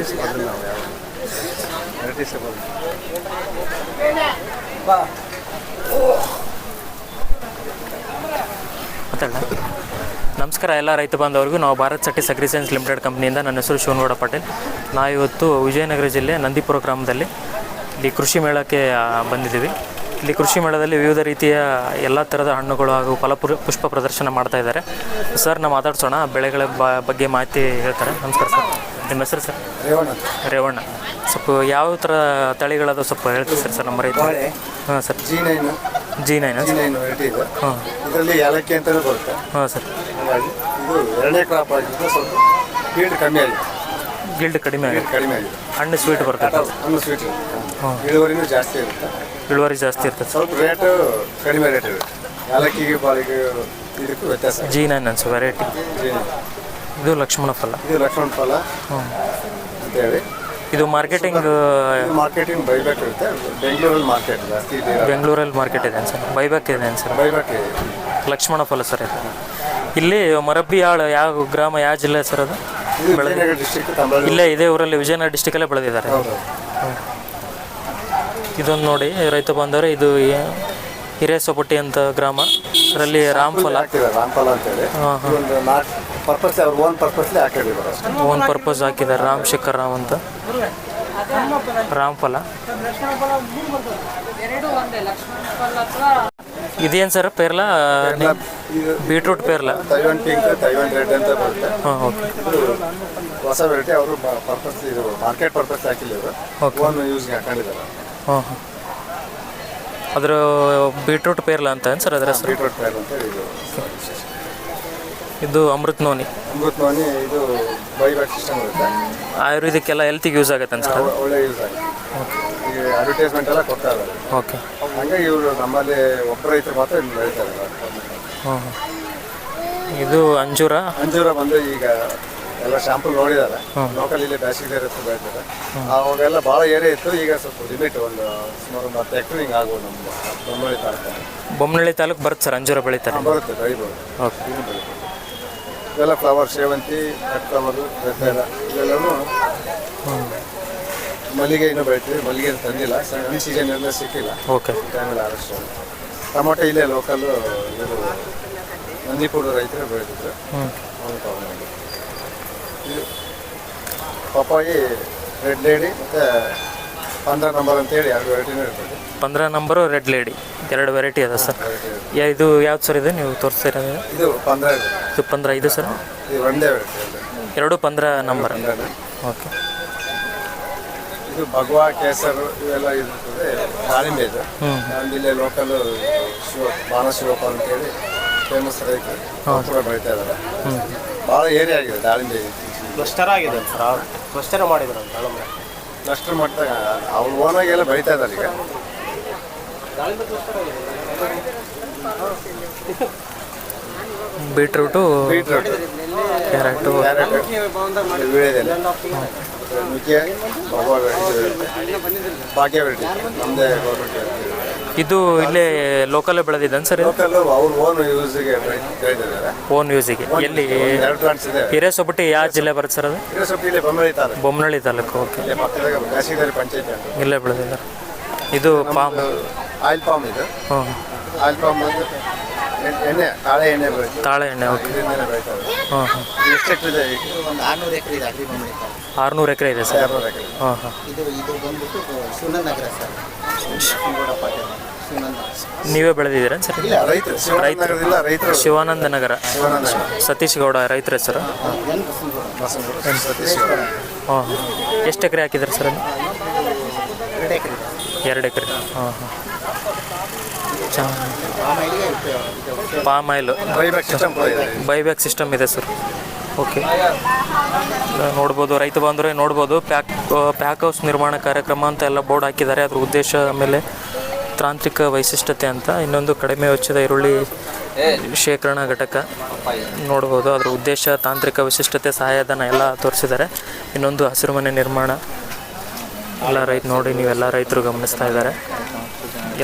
Varieties ಬಂದಿಲ್ಲ ನಾವು ಯಾವ ವೆರೈಟೀಸ್ ಬಂದು ಮಾತಾಡ. ನಮಸ್ಕಾರ ಎಲ್ಲ ರೈತ ಬಾಂಧವರಿಗೂ. ನಾವು ಭಾರತ್ ಸಟ್ಟಿ ಅಗ್ರಿ ಸೈನ್ಸ್ ಲಿಮಿಟೆಡ್ ಕಂಪ್ನಿಯಿಂದ, ನನ್ನ ಹೆಸರು ಶಿವನಗೌಡ ಪಾಟೀಲ್. ನಾವಿವತ್ತು ವಿಜಯನಗರ ಜಿಲ್ಲೆ ನಂದಿಪುರ ಗ್ರಾಮದಲ್ಲಿ ಇಲ್ಲಿ ಕೃಷಿ ಮೇಳಕ್ಕೆ ಬಂದಿದ್ದೀವಿ. ಇಲ್ಲಿ ಕೃಷಿ ಮೇಳದಲ್ಲಿ ವಿವಿಧ ರೀತಿಯ ಎಲ್ಲ ಥರದ ಹಣ್ಣುಗಳು ಹಾಗೂ ಪುಷ್ಪ ಪ್ರದರ್ಶನ ಮಾಡ್ತಾ ಇದ್ದಾರೆ. ಸರ್ ನಾವು ಮಾತಾಡ್ಸೋಣ, ಬೆಳೆಗಳ ಬಗ್ಗೆ ಮಾಹಿತಿ ಹೇಳ್ತಾರೆ. ನಮಸ್ಕಾರ ಸರ್, ನಿಮ್ಮ ಹೆಸರು ಸರ್? ರೇವಣ್ಣ. ಸ್ವಲ್ಪ ಯಾವ ಥರ ತಳಿಗಳದು ಸ್ವಲ್ಪ ಹೇಳ್ತೀವಿ ಸರ್ ನಮ್ಮ ರೈತ? ಹಾಂ ಸರ್. G9 ವೆರೈಟಿ ಇದೆ. ಹಾಂ, ಇದರಲ್ಲಿ ಏಲಕ್ಕಿ ಅಂತಲೂ ಬರುತ್ತೆ. ಹಾಂ ಸರ್. ಹಾಗಾಗಿ ಇದು ಎರಡನೇ ಕ್ರಾಪ್ ಆಗಿದ್ದು ಸ್ವಲ್ಪ ಗಿಲ್ಡ್ ಕಮ್ಮಿ ಆಗಿದೆ. ಕಡಿಮೆ ಆಗಿದೆ. ಹಣ್ಣು ಸ್ವೀಟ್ ಬರ್ತದೆ. ಹಣ್ಣು ಸ್ವೀಟ್ ಇಳುವರಿನೂ ಜಾಸ್ತಿ ಇರುತ್ತೆ. ಇಳುವರಿ ಜಾಸ್ತಿ ಇರ್ತದೆ. ಸ್ವಲ್ಪ ರೇಟು ಕಡಿಮೆ ರೇಟ್ ಇರುತ್ತೆ. ಏಲಕ್ಕಿಗೆ ಬಾಳಿಗೆ ಇದಕ್ಕೂ ವ್ಯತ್ಯಾಸ. G9 ಅನ್ಸು ವೆರೈಟಿ. ಇದು ಲಕ್ಷ್ಮಣ ಫಲ. ಅಂತೇಳಿ ಇದು ಮಾರ್ಕೆಟಿಂಗ್ ಬೈಬ್ಯಾಕ್ ಇರುತ್ತೆ. ಬೆಂಗಳೂರಲ್ಲಿ ಮಾರ್ಕೆಟ್ ಜಾಸ್ತಿ ಇದೆ. ಬೆಂಗಳೂರಲ್ಲಿ ಮಾರ್ಕೆಟ್ ಇದೆ ಸರ್. ಬೈಬ್ಯಾಕ್ ಇದೆ ಸರ್. ಬೈಬ್ಯಾಕ್ ಲಕ್ಷ್ಮಣ ಫಲ ಸರ್. ಇದು ಇಲ್ಲಿ ಮರಬ್ಬಿ ಆಳು ಯಾವ ಗ್ರಾಮ, ಯಾವ ಜಿಲ್ಲೆ ಸರ್ ಅದು? ವಿಜಯನಗರ ಡಿಸ್ಟಿಕ್. ಇಲ್ಲೇ ಇದೇ ಊರಲ್ಲಿ ವಿಜಯನಗರ ಡಿಸ್ಟಿಕಲ್ಲೇ ಬೆಳೆದಿದ್ದಾರೆ. ಇದೊಂದು ನೋಡಿ ರೈತ ಬಾಂಧವರೇ, ಇದು ಹಿರೇಸೊಪಟ್ಟಿ ಅಂತ ಗ್ರಾಮ. ಅದರಲ್ಲಿ ರಾಮ್ಫಲ ಅಂತೇಳಿ ಓನ್ ಪರ್ಪಸ್ ಹಾಕಿದ್ದಾರೆ. ರಾಮ್ ಅಂತ ರಾಮ್ಫಲ. ಇದೇನು ಸರ್ ಪೇರ್ಲ? ಬೀಟ್ರೂಟ್ ಪೇರ್ಲ. ತೈವಾನ್ ಪಿಂಕ್, ತೈವಾನ್ ರೆಡ್ ಅಂತ ಬರುತ್ತೆ. ಹಾಂ, ಓಕೆ. ಹೊಸ ವೆರೈಟಿ. ಅವರು ಪರ್ಪಸ್ ಇದು ಮಾರ್ಕೆಟ್ ಪರ್ಪಸ್ ಹಾಕಿಲ್ಲ, ಇವರು ಓನ್ ಯೂಸ್ಗೆ ಹಾಕೊಂಡಿದ್ದಾರೆ. ಹಾಂ ಹಾಂ. ಅದರ ಬೀಟ್ರೂಟ್ ಪೇರ್ಲ ಅಂತ ಸರ್ ಅದರ ಹೆಸರು? ಬೀಟ್ರೂಟ್ ಪೇರ್ಲ ಅಂತ. ಇದು ಅಮೃತ್ ನೋನಿ. ಇದು ಬೈಬ್ಯಾಕ್ ಸಿಸ್ಟಮ್ ಇರುತ್ತೆ. ಆಯುರ್ವೇದಿಕ್ಕೆಲ್ಲ ಹೆಲ್ತಿಗೆ ಯೂಸ್ ಆಗುತ್ತೆ ಅನ್ಸುತ್ತೆ. ಒಳ್ಳೆ ಯೂಸ್ ಆಗುತ್ತೆ. ಈಗ ಅಡ್ವರ್ಟೈಸ್ಮೆಂಟ್ ಎಲ್ಲ ಕೊಡ್ತಾ ಇದ್ದಾರೆ. ಓಕೆ. ಹಂಗಾಗಿ ಇವರು ನಮ್ಮಲ್ಲಿ ಒಬ್ಬ ರೈತರು ಮಾತ್ರ ಇಲ್ಲಿ ಬೆಳೀತಾರೆ. ಹಾಂ. ಇದು ಅಂಜೂರ ಬಂದು ಈಗ ಎಲ್ಲ ಶಾಂಪಲ್ ನೋಡಿದ್ದಾರೆ. ಲೋಕಲ್ ಇಲ್ಲಿ ಬೇಸಿಗೆ ಇರುತ್ತೆ ಬೆಳೀತಾರೆ. ಅವಾಗೆಲ್ಲ ಭಾಳ ಏರಿಯಾ ಇತ್ತು. ಈಗ ಸ್ವಲ್ಪ ಲಿಮಿಟ್ ಒಂದು ಸುಮಾರು 10 ಹೆಕ್ಟರ್ ಹಿಂಗೆ ಆಗ್ಬೋದು. ನಮ್ಮ ಬೊಮ್ಮನಹಳ್ಳಿ ತಾಲೂಕು ಬರುತ್ತೆ ಸರ್. ಅಂಜೂರ ಬೆಳೀತಾರೆ. ಬರುತ್ತೆ, ಬೆಳಿಬೋದು. ಓಕೆ. ಇವೆಲ್ಲ ಫ್ಲವರ್, ಸೇವಂತಿ, ರೆಡ್ ಫ್ಲವರು, ರೆಡ್ ಇವೆಲ್ಲವೂ. ಮಲ್ಲಿಗೆ ಇನ್ನೂ ಬೆಳಿತೀವಿ. ಮಲ್ಲಿಗೆ ತಂದಿಲ್ಲ, ಈ ಸೀಸನ್ ಎಲ್ಲ ಸಿಕ್ಕಿಲ್ಲ. ಓಕೆ. ಟೈಮಲ್ಲಿ ಆದಷ್ಟು ಟೊಮೊಟೊ ಇಲ್ಲೇ ಲೋಕಲ್ಲು ಇವರು ನಂದಿಪುರ ರೈತರು ಬೆಳೆದಿದ್ರು. ಇದು ಪಪ್ಪಾಯಿ, ರೆಡ್ ಲೇಡಿ ಮತ್ತು 15 ನಂಬರ್ ಅಂತೇಳಿ 2 ವೆರೈಟಿನೂ ಇರ್ತದೆ. 15 ನಂಬರು, ರೆಡ್ ಲೇಡಿ 2 ವೆರೈಟಿ ಅದ ಸರ್. ಇದು ಯಾವ್ದು ಸರ್? ಇದು ನೀವು ತೋರಿಸ್ತೀರ? ಇದು 15. ಇದು 15. ಇದು ಸರ್ ಇದು ಒಂದೇ ವೆರೈಟಿ. 2 15 ನಂಬರ್. ಓಕೆ. ಇದು ಭಗವಾ, ಕೇಸರು ಇವೆಲ್ಲ ಇರ್ತದೆ. ದಾಳಿಂಬೆ ಇದು ನಮ್ಮದಿಲ್ಲೇ ಲೋಕಲ್ಲು ಶಿವಪ್ಪ ಅಂತೇಳಿ ಫೇಮಸ್ ರೈತರು ಕೂಡ ಬೆಳೀತಾ ಇದ್ದಾರೆ. ಭಾಳ ಏರಿಯಾ ಆಗಿದೆ ದಾಳಿಂಬೆ. ಕ್ಲಸ್ಟರ್ ಆಗಿದೆ ಸರ್. ಕ್ಲಸ್ಟರ್ ಮಾಡಿದ್ರು ಅಂತ ಕ್ಲಸ್ಟರ್ ಮಾಡ್ತಾ ಅವ್ರು ಓನಾಗಿ ಎಲ್ಲ ಬೆಳೀತಾ ಇದ್ದಾರೆ ಈಗ. ಬೀಟ್ರೂಟು, ಕ್ಯಾರೆಟು, ವೀಳ್ಯದೆಲೆ, ನುಗ್ಗೆ, ಭಾಗ್ಯ ವೆರೈಟಿ ನಮ್ಮದೇ ಗೌರ್ಮೆಂಟ್. ಇದು ಇಲ್ಲೇ ಲೋಕಲ್ಲೇ ಬೆಳೆದಿದ್ದಾನೆ ಸರ್? ಲೋಕಲ್ಲು ಅವ್ರ ಓನ್ ಯೂಸಿಗೆ ಬೆಳೆದಿದ್ದಾರೆ. ಓನ್ ಯೂಸಿಗೆ. ಎಲ್ಲಿ? 2 ಪ್ಲಾಂಟ್ಸ್ ಇದೆ. ಹಿರೇಸೊಪಟ್ಟಿ ಯಾವ ಜಿಲ್ಲೆ ಬರುತ್ತೆ ಸರ್ ಅದು? ಹಿರೇಸೊಪಟ್ಟಿ ಬೊಮ್ಮನಹಳ್ಳಿ ತಾಲೂಕು. ಓಕೆ. ಪಕ್ಕದಾಗ ಬ್ಯಾಸಿಗೇರಿ ಪಂಚಾಯತ್ ಇಲ್ಲೇ ಬೆಳೆದಿದ್ದಾರೆ. ಇದು ಪಾಮ್, ಆಯಿಲ್ ಪಾಮ್. ಇದು ಆಯಿಲ್ ಪಾಮ್ ಎಣ್ಣೆ, ತಾಳೆ ಎಣ್ಣೆ ಬರುತ್ತೆ. ತಾಳೆ ಎಣ್ಣೆ. ಓಕೆ. ಹಾಂ ಹಾಂ. ಎಷ್ಟು ಎಕರೆ ಇದೆ? ಒಂದು 600 ಎಕರೆ ಇದೆ. 600 ಎಕರೆ ಇದೆ ಸರ್. 600 ಎಕರೆ. ಹಾಂ ಹಾಂ. ಇದು ಬಂದ್ಬಿಟ್ಟು ಶಿವನಗರ ಸರ್. ನೀವೇ ಬೆಳೆದಿದ್ದೀರಾ ಸರ್? ಇಲ್ಲ, ರೈತರು. ಶಿವಾನಂದ ನಗರ. ಸತೀಶ್ ಗೌಡ ರೈತರ ಹೆಸರು. ಹಾಂ. ಎಷ್ಟು ಎಕರೆ ಹಾಕಿದ್ದಾರೆ ಸರ್ ಅದು? 2 ಎಕರೆ. ಹಾಂ ಹಾಂ. ಪಾಮ್ ಆಯಿಲ್ ಬೈಬ್ಯಾಕ್ ಸಿಸ್ಟಮ್ ಇದೆ ಸರ್. ಓಕೆ. ನೋಡ್ಬೋದು, ರೈತ ಬಾಂಧವರೇ ನೋಡ್ಬೋದು. ಪ್ಯಾಕ್ ಹೌಸ್ ನಿರ್ಮಾಣ ಕಾರ್ಯಕ್ರಮ ಅಂತ ಎಲ್ಲ ಬೋರ್ಡ್ ಹಾಕಿದ್ದಾರೆ. ಅದ್ರ ಉದ್ದೇಶ ಆಮೇಲೆ ತಾಂತ್ರಿಕ ವೈಶಿಷ್ಟ್ಯತೆ ಅಂತ, ಇನ್ನೊಂದು ಕಡಿಮೆ ವೆಚ್ಚದ ಈರುಳ್ಳಿ ಶೇಖರಣಾ ಘಟಕ ನೋಡ್ಬೋದು. ಅದ್ರ ಉದ್ದೇಶ, ತಾಂತ್ರಿಕ ವಿಶಿಷ್ಟತೆ, ಸಹಾಯಧನ ಎಲ್ಲ ತೋರಿಸಿದ್ದಾರೆ. ಇನ್ನೊಂದು ಹಸಿರುಮನೆ ನಿರ್ಮಾಣ ಎಲ್ಲ ನೋಡಿ ನೀವೆಲ್ಲ ರೈತರು ಗಮನಿಸ್ತಾ ಇದ್ದಾರೆ.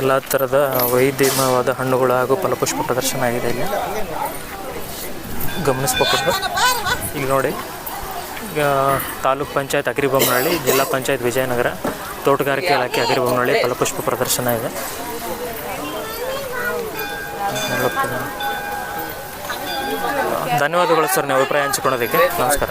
ಎಲ್ಲ ಥರದ ವೈವಿಧ್ಯಮಯವಾದ ಹಣ್ಣುಗಳು ಹಾಗೂ ಫಲಪುಷ್ಪ ಪ್ರದರ್ಶನ ಆಗಿದೆ ಇಲ್ಲಿ ಗಮನಿಸ್ಬೇಕು. ಈಗ ನೋಡಿ ತಾಲೂಕ್ ಪಂಚಾಯತ್ ಅಗ್ರಿಬೊಮ್ಮನಹಳ್ಳಿ, ಜಿಲ್ಲಾ ಪಂಚಾಯತ್ ವಿಜಯನಗರ, ತೋಟಗಾರಿಕೆ ಇಲಾಖೆ ಅಗ್ರಿಬೊಮ್ಮನಹಳ್ಳಿ ಫಲಪುಷ್ಪ ಪ್ರದರ್ಶನ ಇದೆ. ಧನ್ಯವಾದಗಳು ಸರ್, ನೀವು ಅಭಿಪ್ರಾಯ ಹಂಚಿಕೊಳ್ಳೋದಕ್ಕೆ. ನಮಸ್ಕಾರ.